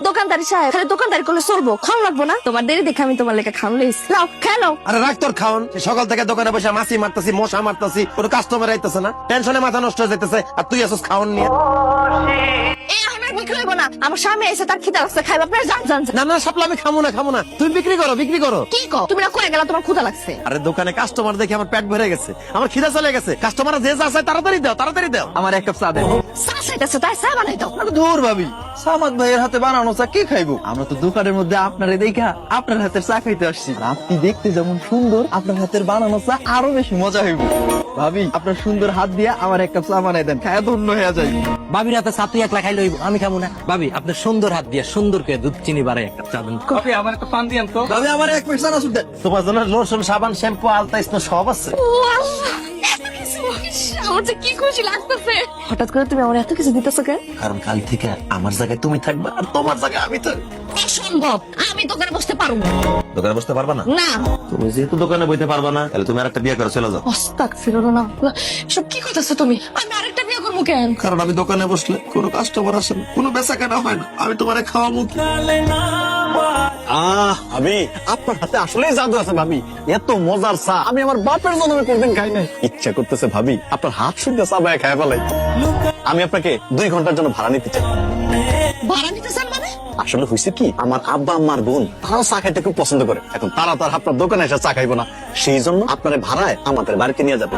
দোকানদারি সাহেব, খালি দোকানদারি করলে চলবো? খাওয়া লাগবো না? তোমার দেরি দেখে আমি তোমার লেখা খাওয়া লইছি। নাও খেলো। আরে রাখ তোর খাওন। সকাল থেকে দোকানে বসে মাছি মারতাছি, মশা মারতাছি, কোনো কাস্টমার আইতেছে না, টেনশনে মাথা নষ্ট হয়ে যাইতেছে, আর তুই আসছিস খাওন নিয়ে। এই আমি আর বিক্রি হইব না, আমার স্বামী এসে তার খিদা লাগছে, খাইব। আপনারা যান যান যান। না না সাপলা, আমি খামো না। তুমি বিক্রি করো। কি কও? তুমি না কই গেলা তোমার ক্ষুধা লাগছে? আরে দোকানে কাস্টমার দেখে আমার পেট ভরে গেছে, আমার খিদা চলে গেছে। কাস্টমার যে যা চায় তাড়াতাড়ি দাও। আমার এক কাপ চা দেন। চা চাইতেছে, তাই চা বানাই দাও। ধুর ভাবি, সামাদ ভাইয়ের হাতে বানানো চা কে খাইবো? আমরা তো দোকানের মধ্যে আপনারে দেখা আপনার হাতের চা খাইতে আসছি। আর আপনি দেখতে যেমন সুন্দর, আপনার হাতের বানানো চা আরো বেশি মজা হইব। ভাবি, আপনার সুন্দর হাত দিয়া আমার এক কাপ চা বানাই দেন, খায়া ধন্য হয়ে যাই। ভাবির হাতে চা তুই একলা খাইলে হইব, আমি খাবো না। ভাবি আপনার সুন্দর হাত দিয়া সুন্দর করে দুধ চিনি বাড়াই একটা চা দেন। ভাবি, আমার একটা পান দিয়েন তো। ভাবি, আমার এক প্লেট চানাচুর দেন। তোমার জন্য লোশন, সাবান, শ্যাম্পু, আলতা, স্নো সব আছে। ও আল্লাহ, এত কিছু! ইস, আমার যে কি খুশি লাগতেছে। হঠাৎ করে তুমি আমার এত কিছু দিতেছো কেন? কারণ কাল থেকে আমার জায়গায় তুমি থাকবা, আর তোমার জায়গায় আমি থাকবো। অসম্ভব, আমি দোকানে বসতে পারবো না। দোকানে বসতে পারবা না? না। তুমি যেহেতু দোকানে বইতে পারবা না, তাহলে তুমি আরেকটা বিয়ে করে চলে যাও। আস্তাগফিরুল্লাহ। সব কি করতেছো তুমি? আমি আরেকটা বিয়ে করবো কেন? কারণ আমি দোকানে বসলে কোনো কাস্টমার আসে না, কোনো বেচা কেনা হয় না, আমি তোমারে খাওয়াবো কি? ভাবি, আপনার হাতে আসলেই জাদু আছে ভাবি। এত মজার চা আমি আমার বাপের জন্মে কোনদিন খাই নাই। ইচ্ছা করতেছে ভাবি, আপনার হাত শুদ্ধ চা বায় খাই ফেলাই। আমি আপনাকে 2 ঘন্টার জন্য ভাড়া নিতে চাই। ভাড়া নিতে চান মানে? আসলে হয়েছে কি, আমার আব্বা আম্মার বোন তারাও চা খাইতে খুব পছন্দ করে। এখন তারা তো আর আপনার দোকানে এসে চা খাইবো না, সেই জন্য আপনার ভাড়ায় আমাদের বাড়িতে নিয়ে যাবে।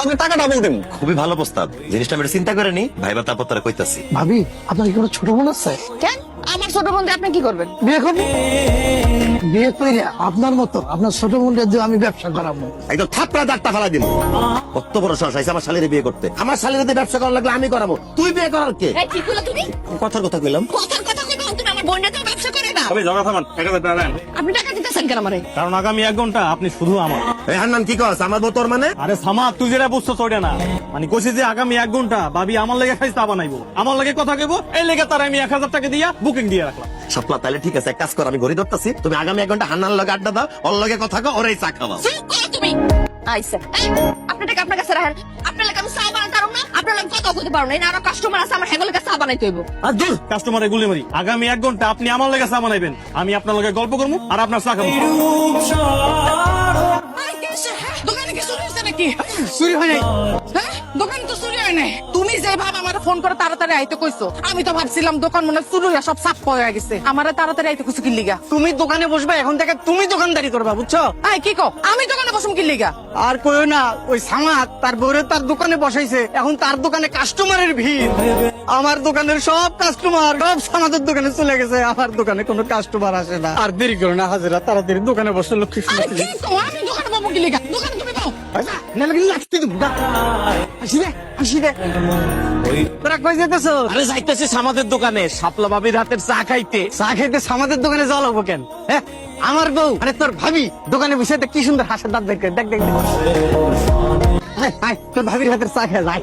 আপনি টাকা ডাবল দিন। খুবই ভালো প্রস্তাব, জিনিসটা আমি চিন্তা করে নি, ভাইবা তারপর তারা কইতাছি। ভাবি, আপনার কি কোনো ছোট বোন আছে? কেন? আমার ছোট বোন দিয়ে আপনি কি করবেন? বিয়ে করবেন? বিয়ে করে আপনার মতো আপনার ছোট বোনদের দিয়ে আমি ব্যবসা করাবো। একদম থাপড়া দাঁতটা ফেলা দিন। কত বড় সাহস আছে আমার শালীর বিয়ে করতে? আমার শালীর দিয়ে ব্যবসা করার লাগলে আমি করাবো, তুই বিয়ে করার কে? এই কি কইলা তুমি? কথার কথা কইলাম। কথার কথা কইবা, তুমি আমার বোনের দিয়ে ব্যবসা করে না। তবে জগা থামান, 1000 টাকা দেন। আপনি টাকা দিতেছেন কেন আমারে? কারণ আগামী 1 ঘন্টা আপনি শুধু আমার। এই হান্নান কি কস? আমার বউ তোর মানে? আরে সামা, তুই যেটা বুঝছো ওইটা না। মানে কইছি যে আগামী 1 ঘন্টা ভাবি আমার লেগে খাইতে চা বানাইবো, আমার লেগে কথা কইবো, এই লেগে তার আমি 1000 টাকা দিয়া বুকিং দিয়ে রাখলাম। সাপলা, তাহলে ঠিক আছে, এক কাজ কর, আমি ঘড়ি ধরতাছি, তুমি আগামী 1 ঘন্টা হান্নার লগে আড্ডা দাও, ওর লগে কথা কও, ওরাই চা খাওয়াও। চুপ করো তুমি। আইসা, আপনি টাকা আপনার কাছে রাখেন। আপনার লাগে আমি চা বানাতে পারবো না, আপনার লাগে কথা কইতে পারবো না। এই আরো কাস্টমার আছে, আমার হেগো লাগে চা বানাইতে হইব। আর দূর কাস্টমারে গুলি মারি। আগামী 1 ঘন্টা আপনি আমার লেগে চা বানাইবেন, আমি আপনার লগে গল্প করবো আর আপনার চা খাবো। দোকানে কি চুরি হয়েছে নাকি? চুরি হয় নাই। হ্যাঁ, দোকানে তো চুরি হয় নাই। তুমি যে ভাব আমার ফোন করে তাড়াতাড়ি আইতে কইছো, আমি তো ভাবছিলাম দোকান মনে হয় চুরি হয়ে সব সাফ হয়ে গেছে। আমারে তাড়াতাড়ি আইতে কইছো কি লিগা? তুমি দোকানে বসবে, এখন থেকে তুমি দোকানদারি করবা, বুঝছো? আই কি কও? আমি দোকানে বসুম কি লিগা? আর কইও না, ওই সামাদ তার বউরে তার দোকানে বসাইছে, এখন তার দোকানে কাস্টমারের ভিড়। আমার দোকানের সব কাস্টমার সব সামাদের দোকানে চলে গেছে, আমার দোকানে কোনো কাস্টমার আসে না। আর দেরি করো না হাজিরা, তাড়াতাড়ি দোকানে বসে লক্ষ্মী আরে কি কও? আমি দোকানে বসবো কি লিগা? দোকানে তুমি পাও। লাগতে দিব। হাসি দে। তোরা কই যেতেছো? আরে যাইতেছি সামাদের দোকানে, সাপলা ভাবির হাতের চা খাইতে। চা খেতে সামাদের দোকানে যাওয়া লাগবো কেন? হ্যাঁ, আমার বউ মানে তোর ভাবি দোকানে বসে কি সুন্দর হাসের দাঁত দেখ দেখ দেখ। তোর ভাবির হাতের চা খেয়ে যায়।